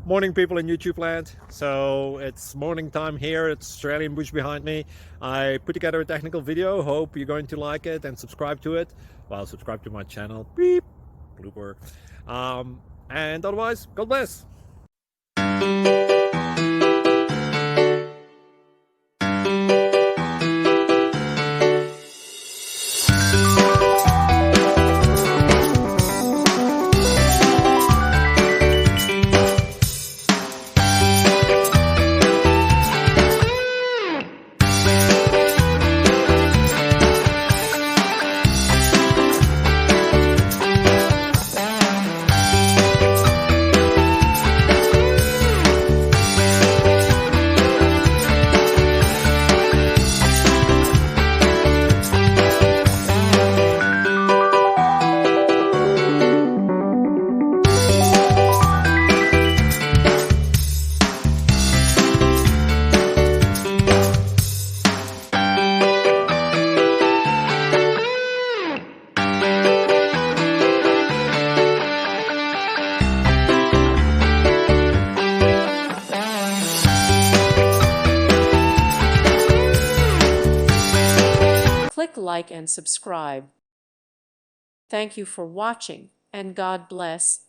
Morning, people in YouTube land. So it's morning time here. It's Australian bush behind me. I put together a technical video. Hope you're going to like it and subscribe to it. Well, subscribe to my channel. Beep. Blooper. And otherwise, God bless. Click like and subscribe. Thank you for watching, and God bless.